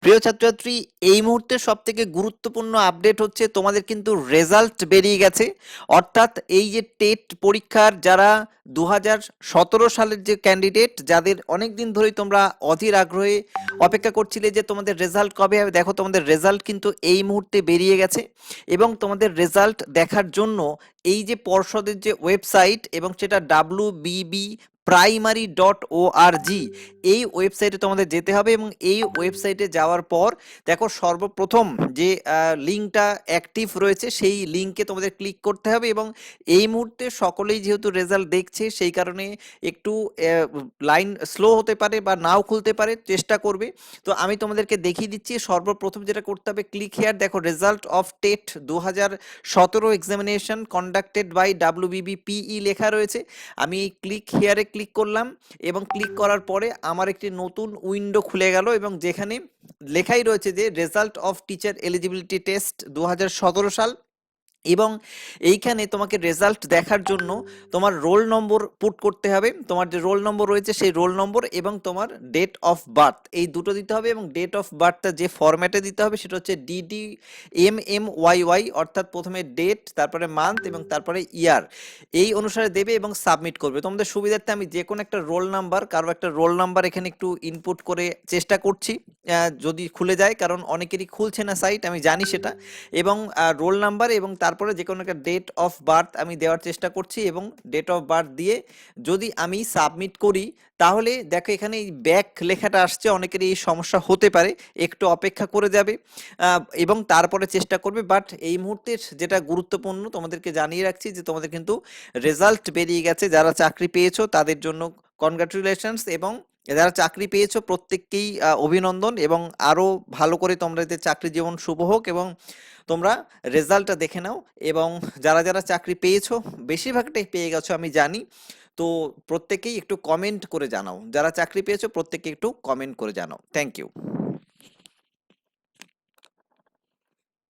প্রিয় ছাত্রছাত্রী, এই মুহূর্তে সবথেকে গুরুত্বপূর্ণ আপডেট হচ্ছে তোমাদের কিন্তু রেজাল্ট বেরিয়ে গেছে। অর্থাৎ এই যে টেট পরীক্ষার যারা 2017 সালের যে ক্যান্ডিডেট, যাদের অনেক দিন ধরেই তোমরা অধীর আগ্রহে অপেক্ষা করছিলে যে তোমাদের রেজাল্ট কবে হবে, দেখো তোমাদের রেজাল্ট কিন্তু এই মুহূর্তে বেরিয়ে গেছে। এবং তোমাদের রেজাল্ট দেখার জন্য এই যে পর্ষদের যে ওয়েবসাইট, এবং সেটা WBB primary.org, এই ওয়েবসাইটে তোমাদের যেতে হবে। এবং এই ওয়েবসাইটে যাওয়ার পর দেখো সর্বপ্রথম যে লিঙ্কটা অ্যাক্টিভ রয়েছে সেই লিঙ্কে তোমাদের ক্লিক করতে হবে। এবং এই মুহূর্তে সকলেই যেহেতু রেজাল্ট দেখছে, সেই কারণে একটু লাইন স্লো হতে পারে বা নাও খুলতে পারে, চেষ্টা করবে। তো আমি তোমাদেরকে দেখিয়ে দিচ্ছি। সর্বপ্রথম যেটা করতে হবে, ক্লিক হেয়ার, দেখো result of TET 2017 examination conducted by WBBPE লেখা রয়েছে। আমি এই ক্লিক হেয়ারে ক্লিক করলাম, এবং ক্লিক করার পরে আমার একটি নতুন উইন্ডো খুলে গেল, এবং যেখানে লেখাই রয়েছে যে result of teacher eligibility test 2017 সাল। এবং এইখানে তোমাকে রেজাল্ট দেখার জন্য তোমার রোল নম্বর পুট করতে হবে। তোমার যে রোল নম্বর রয়েছে সেই রোল নম্বর এবং তোমার ডেট অফ বার্থ, এই দুটো দিতে হবে। এবং ডেট অফ বার্থটা যে ফরম্যাটে দিতে হবে সেটা হচ্ছে DDMMYY, অর্থাৎ প্রথমে ডেট, তারপরে মান্থ এবং তারপরে ইয়ার, এই অনুসারে দেবে এবং সাবমিট করবে। তোমাদের সুবিধার্থে আমি যে কোনো একটা রোল নাম্বার, কারো একটা রোল নাম্বার এখানে একটু ইনপুট করে চেষ্টা করছি, যদি খুলে যায়, কারণ অনেকেরই খুলছে না সাইট, আমি জানি সেটা। এবং রোল নাম্বার এবং তারপরে যে কোনো একটা ডেট অফ বার্থ আমি দেওয়ার চেষ্টা করছি, এবং ডেট অফ বার্থ দিয়ে যদি আমি সাবমিট করি, তাহলে দেখো এখানে এই ব্যাক লেখাটা আসছে। অনেকেরই এই সমস্যা হতে পারে, একটু অপেক্ষা করে যাবে এবং তারপরে চেষ্টা করবে। বাট এই মুহূর্তের যেটা গুরুত্বপূর্ণ তোমাদেরকে জানিয়ে রাখছি যে তোমাদের কিন্তু রেজাল্ট বেরিয়ে গেছে। যারা চাকরি পেয়েছো তাদের জন্য কনগ্রাচুলেশনস, এবং যারা চাকরি পেয়েছো প্রত্যেককেই অভিনন্দন, এবং আরো ভালো করে তোমরা এদের চাকরি জীবন শুভ হোক। এবং তোমরা রেজাল্টটা দেখে নাও, এবং যারা যারা চাকরি পেয়েছো, বেশিরভাগটাই পেয়ে গেছো আমি জানি, তো প্রত্যেকেই একটু কমেন্ট করে জানাও। যারা চাকরি পেয়েছো প্রত্যেকে একটু কমেন্ট করে জানাও। Thank you.